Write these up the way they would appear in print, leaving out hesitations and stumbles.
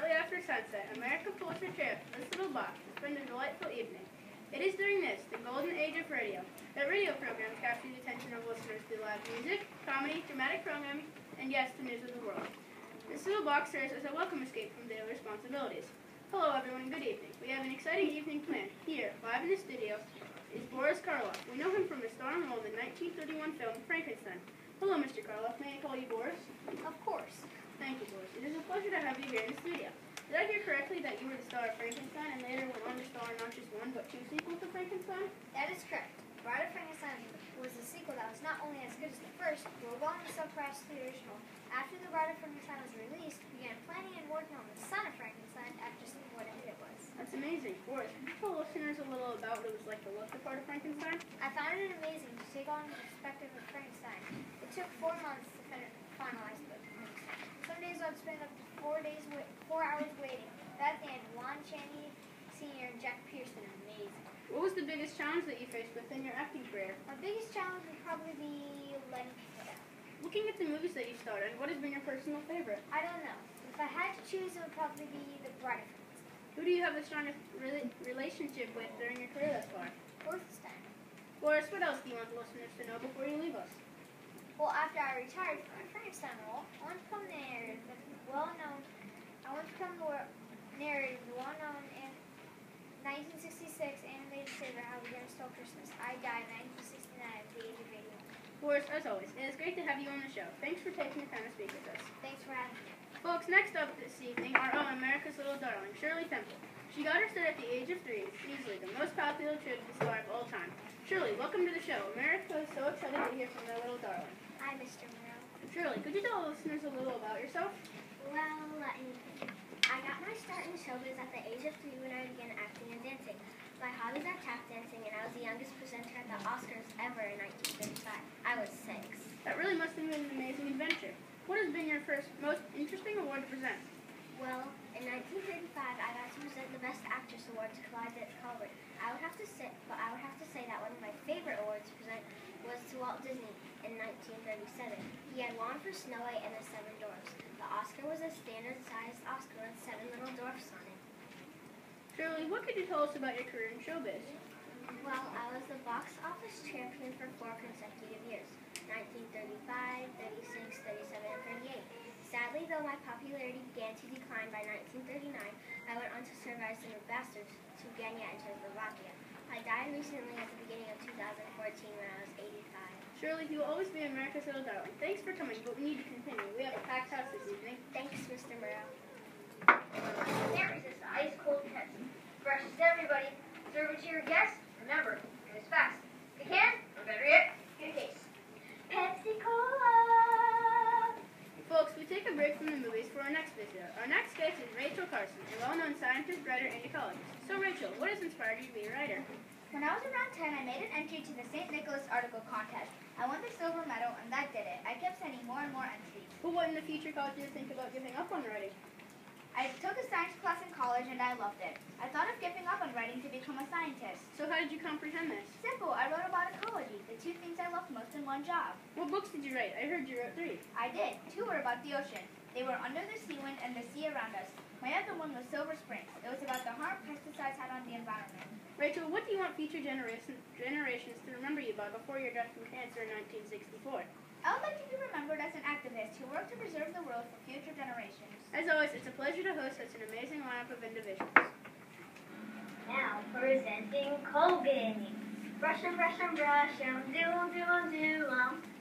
shortly after sunset, America pulls her chair from this little box to spend a delightful evening. It is during this, the golden age of radio, that radio programs capture the attention of listeners through live music, comedy, dramatic programming, and yes, the news of the world. This little box serves as a welcome escape from daily responsibilities. Hello everyone, good evening. We have an exciting evening planned. Here, live in the studio, is Boris Karloff. We know him from his starring role in the 1931 film Frankenstein. Hello, Mr. Karloff. May I call you Boris? Of course. Thank you, Boris. It is a pleasure to have you here in the studio. Did I hear correctly that you were the star of Frankenstein and later went on to star not just one, but 2 sequels to Frankenstein? That is correct. Bride of Frankenstein was a sequel that was not only as good as the first, but well surpassed the original. After the Bride of Frankenstein was released, we began planning and working on the Son of Frankenstein after seeing what a hit it was. That's amazing. Boris, could you tell listeners a little about what it was like to look the part of Frankenstein? I found it amazing to take on the perspective of Frankenstein. It took 4 months to finalize the performance. Some days I'd spend up to 4 hours waiting. That at the end, Lon Chaney Sr. and Jack Pearson, amazing. What was the biggest challenge that you faced within your acting career? My biggest challenge would probably be letting people down. Looking at the movies that you starred in, what has been your personal favorite? I don't know. If I had to choose, it would probably be The Bride of Frankenstein. Who do you have the strongest relationship with during your career thus far? Wolfenstein. Boris, what else do you want the listeners to know before you leave us? Well, after I retired from my Frankenstein role, I want to become the narrator, the well-known in 1966 animated saber How the Grinch Stole Christmas. I died in 1969 at the age of 81. Boris, as always, it is great to have you on the show. Thanks for taking the time to speak with us. Thanks for having me. Folks, next up this evening, our own America's Little Darling, Shirley Temple. She got her start at the age of 3. It's easily the most popular tribute star of all time. Shirley, welcome to the show. America is so excited to hear from their little darling. Hi, Mr. Morrow. Shirley, could you tell the listeners a little about yourself? Well, let me think. I got my start in showbiz at the age of 3 when I began acting and dancing. My hobbies are tap dancing, and I was the youngest presenter at the Oscars ever in 1935. I was 6. That really must have been an amazing adventure. What has been your most interesting award to present? Well, in 1935, I got to present the Best Actress Award to Clyde Colbert. I would have to say that one of my favorite awards to present was to Walt Disney in 1937. He had won for Snow White and the 7 Dwarfs. The Oscar was a standard-sized Oscar with 7 little dwarfs on it. Shirley, what could you tell us about your career in showbiz? Well, I was the box office champion for 4 consecutive years, 1935, 36, 37, and 38. Sadly, though my popularity began to decline by 1939, I went on to serve as an ambassador to Kenya and Czechoslovakia. I died recently at the beginning of 2014 when I was 85. Shirley, you will always be America's Little Darling. Thanks for coming, but we need to continue. We have a packed house this evening. Thanks, Mr. Morrow. Can't resist the ice-cold Pepsi. Fresh as everybody. Serve it to your guests. Remember, it is fast. If you can, or better yet, get a case. Pepsi Cola! Folks, we take a break from the movies for our next visitor. Our next guest is Rachel Carson, a well-known scientist, writer, and ecologist. So, Rachel, what has inspired you to be a writer? When I was around 10, I made an entry to the St. Nicholas article contest. I won the silver medal, and that did it. I kept sending more and more entries. But what in the future caused you to think about giving up on writing? I took a science class in college, and I loved it. I thought of giving up on writing to become a scientist. So how did you comprehend this? Simple. I wrote about ecology, the 2 things I loved most in one job. What books did you write? I heard you wrote 3. I did. 2 were about the ocean. They were Under the Sea Wind and the Sea Around Us. My other one was Silver Springs. It was about the harm pesticides had on the environment. Rachel, what do you want future generations to remember you by before your death from cancer in 1964? I would like to be remembered as an activist who worked to preserve the world for future generations. As always, it's a pleasure to host such an amazing lineup of individuals. Now, presenting Colgate. Brush and brush and brush and do.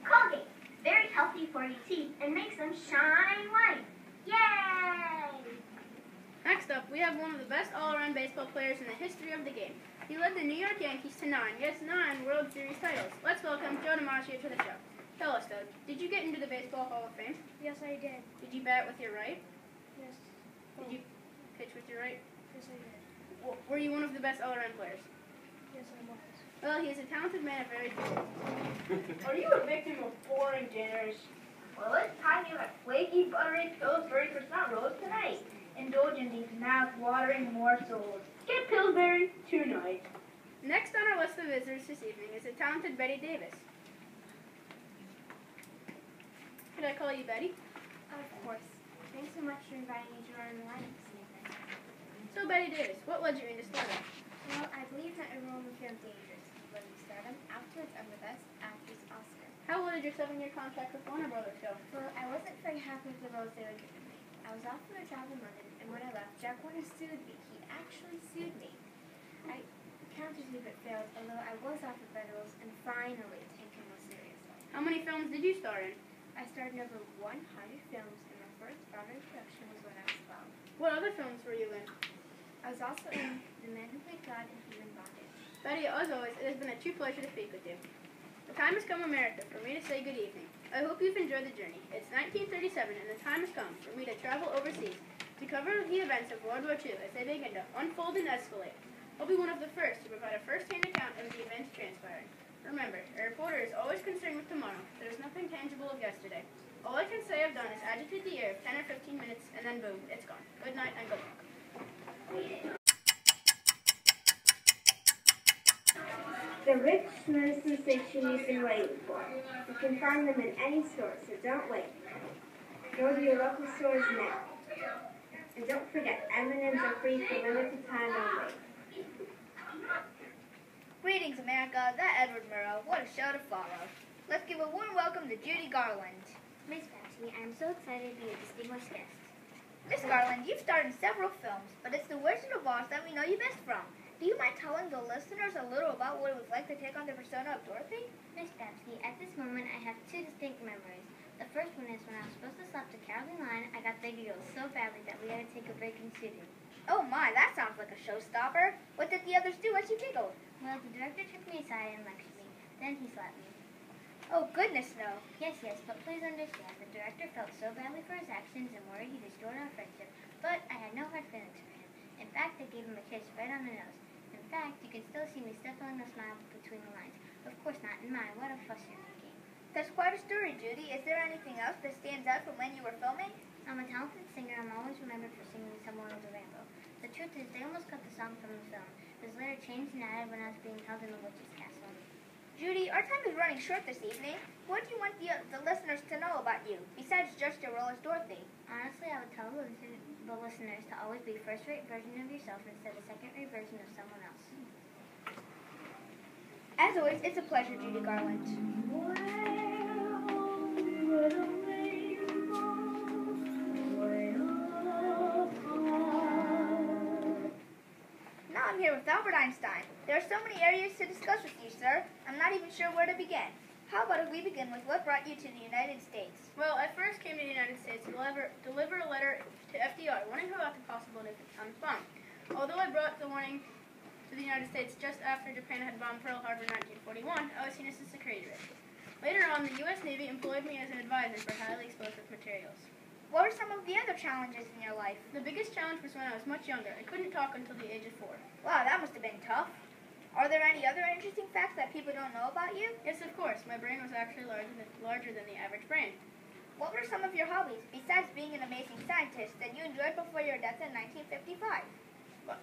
Colgate. Very healthy for your teeth and makes them shine white. Yay! Next up, we have one of the best all-around baseball players in the history of the game. He led the New York Yankees to 9 World Series titles. Let's welcome Joe DiMaggio to the show. Tell us, though, did you get into the Baseball Hall of Fame? Yes, I did. Did you bat with your right? Yes. Did you pitch with your right? Yes, I did. Were you one of the best all-around players? Yes, I was. Well, he is a talented man, very good. Are you a victim of boring dinners? Well, it's time you had flaky, buttery Pillsbury croissant rolls tonight. Indulge in these mouth-watering morsels. Get Pillsbury tonight. Next on our list of visitors this evening is the talented Betty Davis. Could I call you Betty? Of course. Thanks so much for inviting me to run the lineup. So Betty Davis, what led you into stardom? Well, I believe that everyone would feel dangerous when we stardom. Afterwards, I'm the best actress Oscar. How well did your 7-year contract with Warner Brothers go? Well, I wasn't very happy with the roles they were giving me. I was offered a job in London, and when I left, Jack Warner sued me. He actually sued me. I countered him but failed, although I was offered better roles and finally taken more seriously. How many films did you star in? I starred in over 100 films, and my first Broadway production was when I was 12. What other films were you in? I was also in The Man Who Played God and Human Bondage. Betty, as always, it has been a true pleasure to speak with you. The time has come, America, for me to say good evening. I hope you've enjoyed the journey. It's 1937, and the time has come for me to travel overseas to cover the events of World War II as they begin to unfold and escalate. I'll be one of the first to provide a first-hand account of the events transpiring. Remember, a reporter is always concerned with tomorrow. There's nothing tangible of yesterday. All I can say I've done is agitate the air 10 or 15 minutes, and then boom, it's gone. Good night and good luck. The rich smooth sensation you've been waiting for. You can find them in any store, so don't wait. Go to your local stores now. And don't forget, M&Ms are free for limited time only. Greetings, America. That Edward Murrow. What a show to follow. Let's give a warm welcome to Judy Garland. Miss Patsy, I'm so excited to be a distinguished guest. Miss Garland, you've starred in several films, but it's The Wizard of Oz that we know you best from. Do you mind telling the listeners a little about what it was like to take on the persona of Dorothy? Miss Patsy, at this moment I have two distinct memories. The first one is when I was supposed to stop the Caroline line, I got the giggles so badly that we had to take a break in shooting. Oh my, that sounds like a showstopper. What did the others do as you giggled? Well, the director took me aside and lectured me. Then he slapped me. Oh, goodness no. Yes, but please understand, the director felt so badly for his actions and worried he destroyed our friendship, but I had no hard feelings for him. In fact, I gave him a kiss right on the nose. In fact, you can still see me stifling a smile between the lines. Of course not in mine. What a fuss you're making. That's quite a story, Judy. Is there anything else that stands out from when you were filming? I'm a talented singer. I'm always remembered for singing Someone with a Rainbow. The truth is, they almost cut the song from the film. It was later changed and added when I was being held in the witch's castle. Judy, our time is running short this evening. What do you want the listeners to know about you, besides just your role as Dorothy? Honestly, I would tell the listeners to always be a first-rate version of yourself instead of a second-rate version of someone else. As always, it's a pleasure, Judy Garland. Now I'm here with Albert Einstein. There are so many areas to discuss with you, sir. I'm not even sure where to begin. How about if we begin with what brought you to the United States? Well, I first came to the United States to deliver a letter to FDR warning her about the possible atomic bomb. Although I brought the warning to the United States just after Japan had bombed Pearl Harbor in 1941, I was seen as a secretary risk. Later on, the U.S. Navy employed me as an advisor for highly explosive materials. What were some of the other challenges in your life? The biggest challenge was when I was much younger. I couldn't talk until the age of 4. Wow, that must have been tough. Are there any other interesting facts that people don't know about you? Yes, of course. My brain was actually larger than the average brain. What were some of your hobbies, besides being an amazing scientist, that you enjoyed before your death in 1955? Well,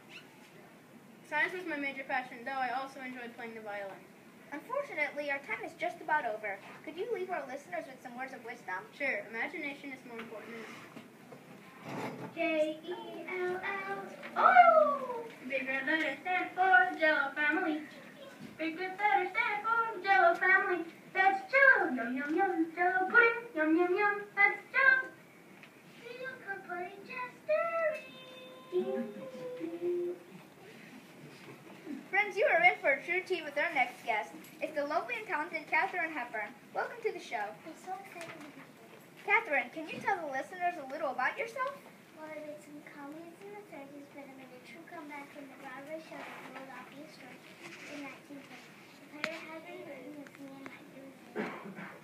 science was my major passion, though I also enjoyed playing the violin. Unfortunately, our time is just about over. Could you leave our listeners with some words of wisdom? Sure, imagination is more important than J-E-L-L. Oh! Big red letter stand for Jello family. Big red letter stand for Jello family. That's Jello. Yum, yum, yum. Jello pudding. Yum, yum, yum. That's Jello. Jello pudding just Friends, you are in for a true treat with our next guest. It's the lovely and talented Katharine Hepburn. Welcome to the show. I'm so excited to be here. Katharine, can you tell the listeners a little about yourself? Well, I made some comedies in the 30s, but I made a true comeback in the Broadway show that Philadelphia Story in 1950. The player had been written with me and my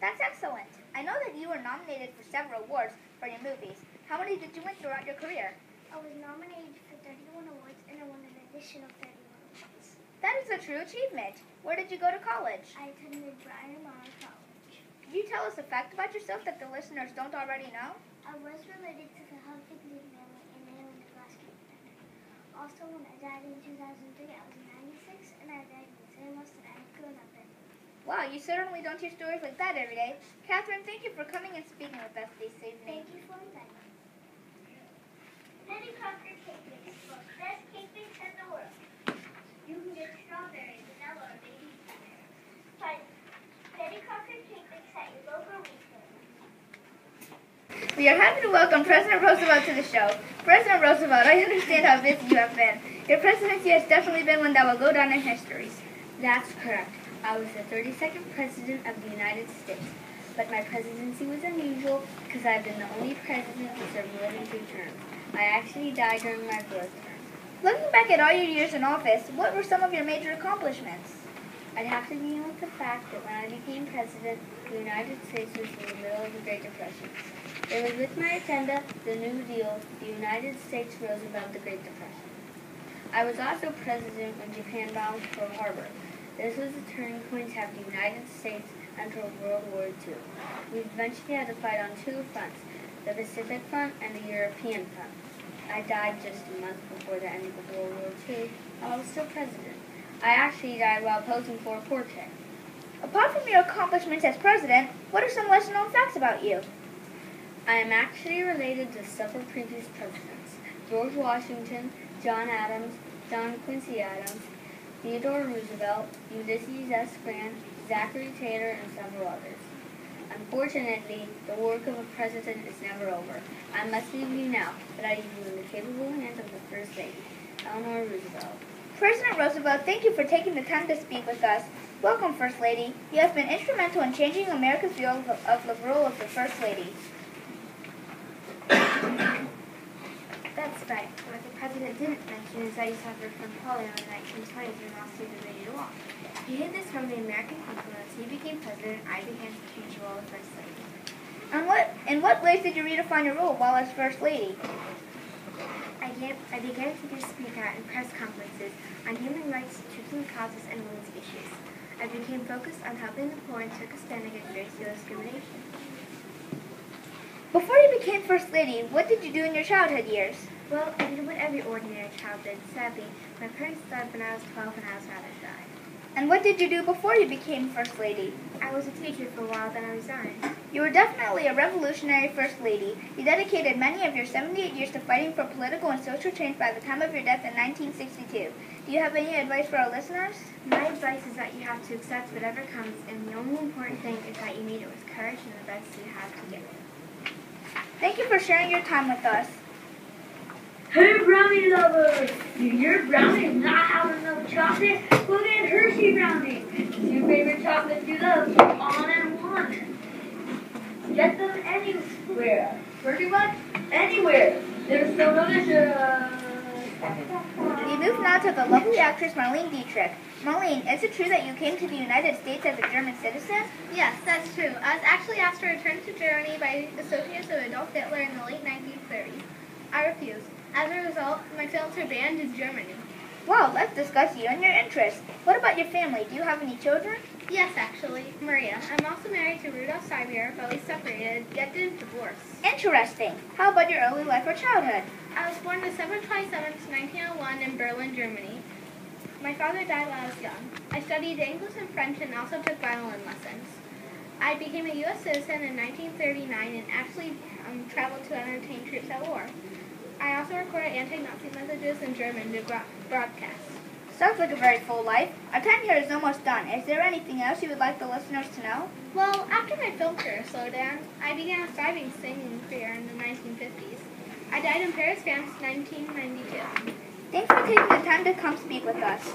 That's excellent. I know that you were nominated for several awards for your movies. How many did you win throughout your career? I was nominated for 31 awards, and I won an additional 31 awards. That is a true achievement. Where did you go to college? I attended Bryan Mawr College. Can you tell us a fact about yourself that the listeners don't already know? I was related to the Huffington family and mainly the glass cake. Also, when I died in 2003, I was 96, and I died in the same house that I had grown up in. Wow, you certainly don't hear stories like that every day. Katharine, thank you for coming and speaking with us this evening. Thank you for inviting me. Penny Crocker Cake Mix for Chris We are happy to welcome President Roosevelt to the show. President Roosevelt, I understand how busy you have been. Your presidency has definitely been one that will go down in history. That's correct. I was the 32nd President of the United States. But my presidency was unusual because I've been the only president to serve more than 2 terms. I actually died during my 4th term. Looking back at all your years in office, what were some of your major accomplishments? I'd have to begin with the fact that when I became president, the United States was in the middle of the Great Depression. It was with my agenda, the New Deal, the United States rose above the Great Depression. I was also president when Japan bombed Pearl Harbor. This was the turning point to have the United States enter World War II. We eventually had to fight on 2 fronts, the Pacific Front and the European Front. I died just a month before the end of World War II, while I was still president. I actually died while posing for a portrait. Apart from your accomplishments as president, what are some lesser-known facts about you? I am actually related to several previous presidents: George Washington, John Adams, John Quincy Adams, Theodore Roosevelt, Ulysses S. Grant, Zachary Taylor, and several others. Unfortunately, the work of a president is never over. I must leave you now, but I leave you in the capable hands of the First Lady, Eleanor Roosevelt. President Roosevelt, thank you for taking the time to speak with us. Welcome, First Lady. You have been instrumental in changing America's view of the role of the First Lady. That's right. What the president didn't mention is that he suffered from polio in the 1920s and lost his ability to walk. He hid this from the American people, and as he became president, I began to change the role of First Lady. In what ways did you redefine your role while as First Lady? I began to speak out in press conferences on human rights, children's causes, and women's issues. I became focused on helping the poor and took a stand against racial discrimination. Before you became First Lady, what did you do in your childhood years? Well, I did what every ordinary child did. Sadly, my parents died when I was 12 and I was rather shy. And what did you do before you became First Lady? I was a teacher for a while, then I resigned. You were definitely a revolutionary First Lady. You dedicated many of your 78 years to fighting for political and social change by the time of your death in 1962. Do you have any advice for our listeners? My advice is that you have to accept whatever comes, and the only important thing is that you meet it with courage and the best you have to give it. Thank you for sharing your time with us. Hey, brownie lovers! Do your brownies not have enough chocolate? Well, get Hershey brownie. It's your favorite chocolate you love, all in one. Get them anywhere. Pretty much anywhere. They're so delicious. We move now to the lovely actress Marlene Dietrich. Marlene, is it true that you came to the United States as a German citizen? Yes, that's true. I was actually asked to return to Germany by associates of Adolf Hitler in the late 1930s. I refused. As a result, my films are banned in Germany. Wow, let's discuss you and your interests. What about your family? Do you have any children? Yes, actually, Maria. I'm also married to Rudolf Seibier, but we separated, yet didn't divorce. Interesting. How about your early life or childhood? I was born December 27th, 1901 in Berlin, Germany. My father died while I was young. I studied English and French and also took violin lessons. I became a U.S. citizen in 1939 and actually traveled to entertain troops at war. I also recorded anti-Nazi messages in German to broadcast. Sounds like a very full life. Our time here is almost done. Is there anything else you would like the listeners to know? Well, after my film career slowed down, I began a thriving singing career in the 1950s. I died in Paris, France, 1992. Thanks for taking the time to come speak with us.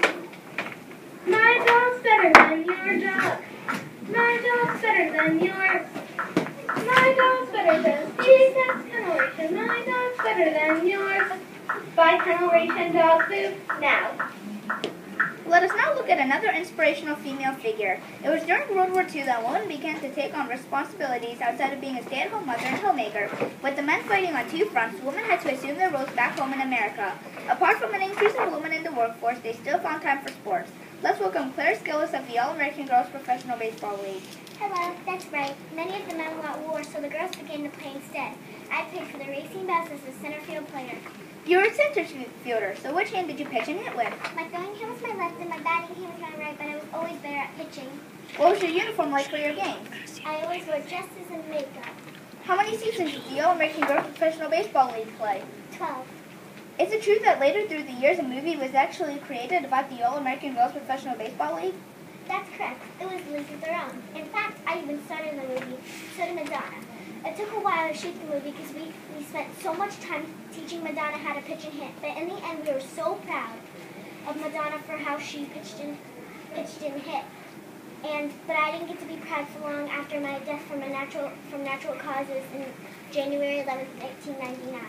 My dog's better than your dog. My dog's better than yours. My dog's better than Steve. That's Kennelration. My dog's better than yours. Buy Kennelration dog food now. Let us now look at another inspirational female figure. It was during World War II that women began to take on responsibilities outside of being a stay-at-home mother and homemaker. With the men fighting on 2 fronts, women had to assume their roles back home in America. Apart from an increase in women in the workforce, they still found time for sports. Let's welcome Clara Schillace of the All-American Girls Professional Baseball League. Hello, that's right. Many of the men want war, so the girls began to play instead. I played for the Racing Bells as a center field player. You were a center fielder, so which hand did you pitch and hit with? My throwing hand was my left and my batting hand was my right, but I was always better at pitching. What was your uniform like for your game? I always wore dresses and makeup. How many seasons did the All-American Girls Professional Baseball League play? 12. Is it true that later through the years a movie was actually created about the All-American Girls Professional Baseball League? That's correct. It was a league of their own. In fact, I even started in the movie, so did Madonna. It took a while to shoot the movie because we spent so much time teaching Madonna how to pitch and hit. But in the end, we were so proud of Madonna for how she pitched and hit. But I didn't get to be proud for long after my death from natural causes in January 11th, 1999.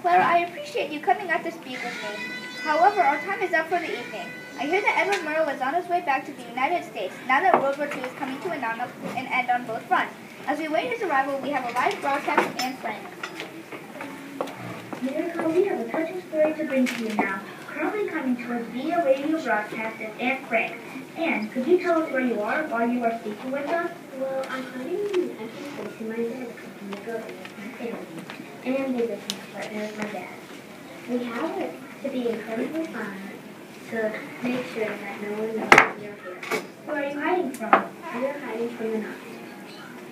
Clara, I appreciate you coming out to speak with me. However, our time is up for the evening. I hear that Edward Murrow is on his way back to the United States now that World War II is coming to an end on both fronts. As we wait his arrival, we have a live broadcast from Anne Frank. Miracle, we have a touching story to bring to you now. Currently coming to us via radio broadcast is Aunt Frank. Anne, could you tell us where you are while you are speaking with us? Well, I'm hiding in an empty space in my dad's company building with my family and my business partner with my dad. We have it to be incredibly fun to make sure that no one knows we are here. Where are you hiding from? We are hiding from the Nazis.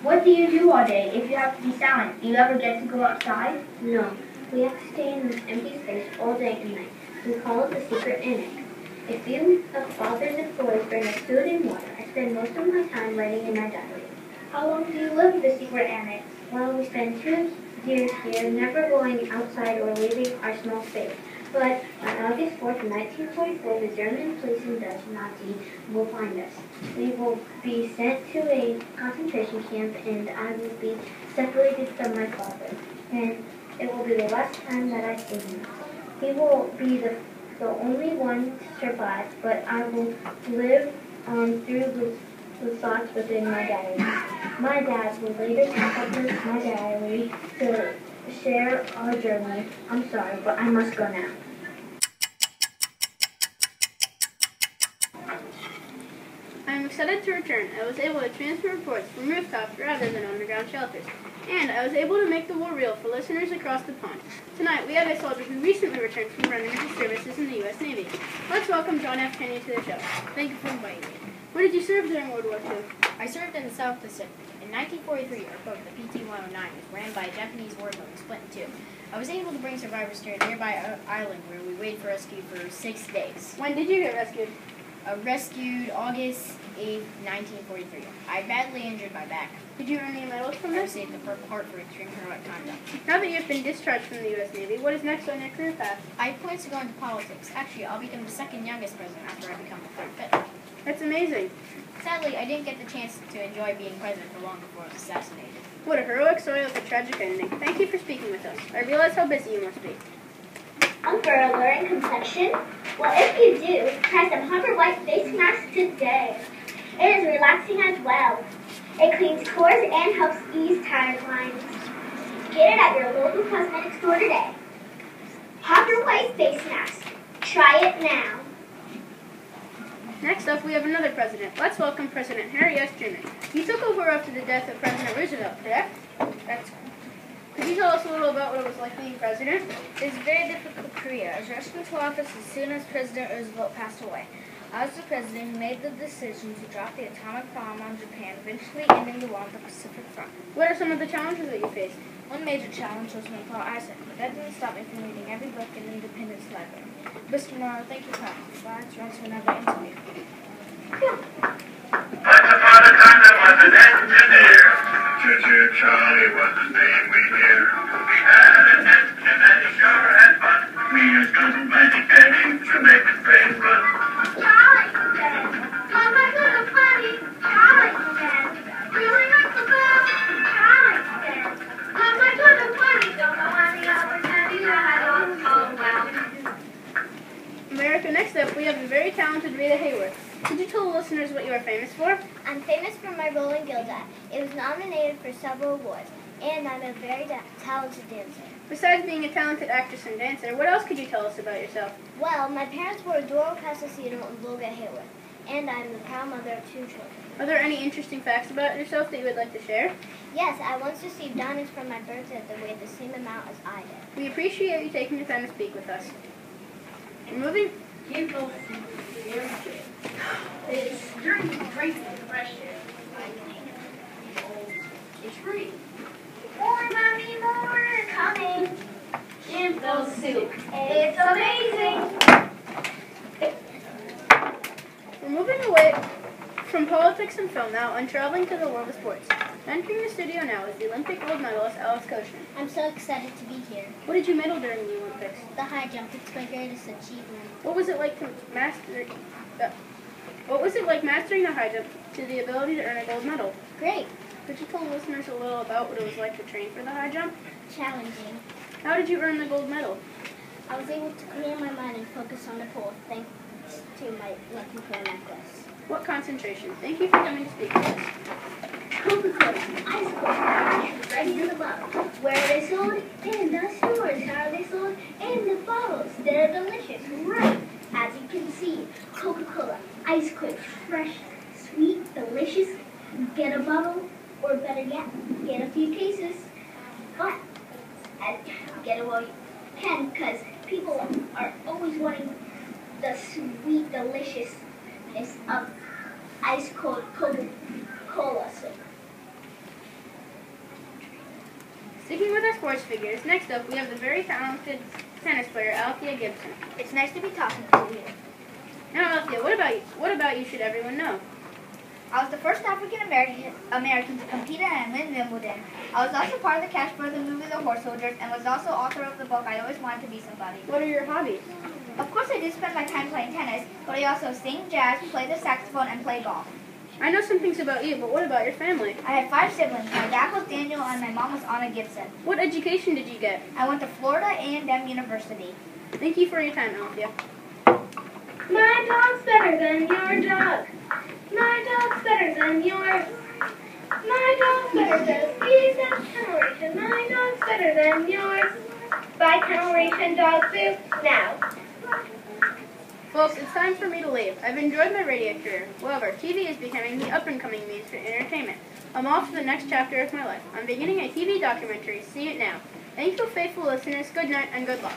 What do you do all day if you have to be silent? Do you ever get to go outside? No, we have to stay in this empty space all day and night. We call it the secret annex. A few of Father's employees bring us food and water. I spend most of my time writing in my diary. How long do you live in the secret annex? Well, we spend 2 years here, never going outside or leaving our small space. But on August 4th, 1944, the German police and Dutch Nazis will find us. We will be sent to a concentration camp, and I will be separated from my father. And it will be the last time that I see him. He will be the only one to survive, but I will live on through the thoughts within my diary. My dad will later publish my diary to share our journey. I'm sorry, but I must go now. I'm excited to return. I was able to transfer reports from rooftops rather than underground shelters. And I was able to make the war real for listeners across the pond. Tonight, we have a soldier who recently returned from running his services in the U.S. Navy. Let's welcome John F. Kennedy to the show. Thank you for inviting me. Where did you serve during World War II? I served in the South Pacific. In 1943, our boat, the PT-109, was ran by a Japanese warboat and split in two. I was able to bring survivors to a nearby island where we waited for rescue for 6 days. When did you get rescued? Rescued August 8, 1943. I badly injured my back. Did you earn any medals from I this? received the Purple Heart for extreme heroic conduct. Now that you've been discharged from the U.S. Navy, what is next on your career path? I plan to go into politics. Actually, I'll become the second youngest president after I become the third fifth. That's amazing. Sadly, I didn't get the chance to enjoy being president for long before I was assassinated. What a heroic story with a tragic ending. Thank you for speaking with us. I realize how busy you must be. For alluring complexion? Well, if you do, try some Humber White face mask today. It is relaxing as well. It cleans pores and helps ease tired lines. Get it at your local cosmetic store today. Humber White face mask. Try it now. Next up, we have another president. Let's welcome President Harry S. Truman. You took over after the death of President Roosevelt, correct? That's Could you tell us a little about what it was like being president? It was a very difficult career. I was rushed into office as soon as President Roosevelt passed away. I was the president who made the decision to drop the atomic bomb on Japan, eventually ending the war on the Pacific Front. What are some of the challenges that you faced? One major challenge was my Paul Isaac, but that didn't stop me from reading every book in Independence Library. Mr. Morrow, thank you for the slides, runs for another interview. Once upon a time there was an engineer. Choo-choo Charlie was his name we hear. And an engine and he sure had fun. We used to many pennies to make his brain run. Charlie said, "Oh my little buddy." Charlie said, "Really like the bell." Charlie said, "Oh my little buddy." Don't know any other penny I don't know well. America, next up, we have the very talented Rita Hayworth. Could you tell the listeners what you are famous for? I'm famous for my role in Gilda. It was nominated for several awards, and I'm a very talented dancer. Besides being a talented actress and dancer, what else could you tell us about yourself? Well, my parents were Doro Casasino and Volga Hayworth, and I'm the proud mother of 2 children. Are there any interesting facts about yourself that you would like to share? Yes, I once received diamonds from my birthday that weighed the same amount as I did. We appreciate you taking the time to speak with us. We're moving. It's during the Great Depression. It's free. More, mommy, more coming. Jimbo soup. It's amazing. We're moving away from politics and film now and traveling to the world of sports. Entering the studio now is the Olympic gold medalist Coachman. I'm so excited to be here. What did you medal during the Olympics? The high jump, it's my greatest achievement. What was it like to mastering the high jump to the ability to earn a gold medal? Great. Could you tell listeners a little about what it was like to train for the high jump? Challenging. How did you earn the gold medal? I was able to clear my mind and focus on the pole thanks to my lucky pearl necklace. What concentration? Thank you for coming to speak with us. Coca-Cola, ice cold, right in the bottle. Where are they sold? In the stores. How are they sold? In the bottles. They're delicious, right? As you can see, Coca-Cola, ice cold, fresh, sweet, delicious. Get a bottle, or better yet, get a few cases. But get it while you can, because people are always wanting the sweet deliciousness of ice cold Coca-Cola. So. Sticking with our sports figures, next up we have the very talented tennis player Althea Gibson. It's nice to be talking to you. Now Althea, what about you should everyone know? I was the first African American to compete and win Wimbledon. I was also part of the cast for the movie The Horse Soldiers and was also author of the book I Always Wanted to Be Somebody. What are your hobbies? Of course I do spend my time playing tennis, but I also sing jazz, play the saxophone, and play golf. I know some things about you, but what about your family? I have 5 siblings. My dad was Daniel and my mom was Anna Gibson. What education did you get? I went to Florida A&M University. Thank you for your time, Althea. My dog's better than your dog. My dog's better than yours. My dog's better than these and Kennelration. My dog's better than yours. Buy Kennelration dog food now. Folks, it's time for me to leave. I've enjoyed my radio career. However, TV is becoming the up-and-coming means for entertainment. I'm off to the next chapter of my life. I'm beginning a TV documentary. See it now. Thank you, faithful listeners. Good night and good luck.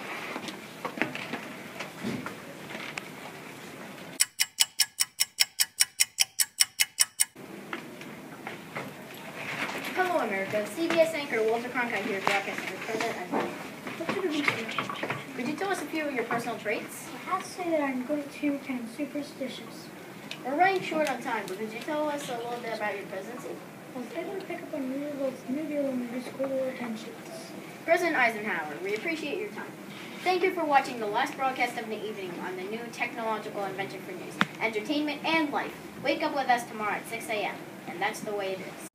Hello, America. CBS anchor Walter Cronkite here, broadcasting for President Eisenhower. Could you tell us a few of your personal traits? I have to say that I'm going to kind of superstitious. We're running short on time, but could you tell us a little bit about your presidency? I was able to pick up on Roosevelt's New Deal and reduce global tensions. President Eisenhower, we appreciate your time. Thank you for watching the last broadcast of the evening on the new technological invention for news, entertainment, and life. Wake up with us tomorrow at 6 a.m., and that's the way it is.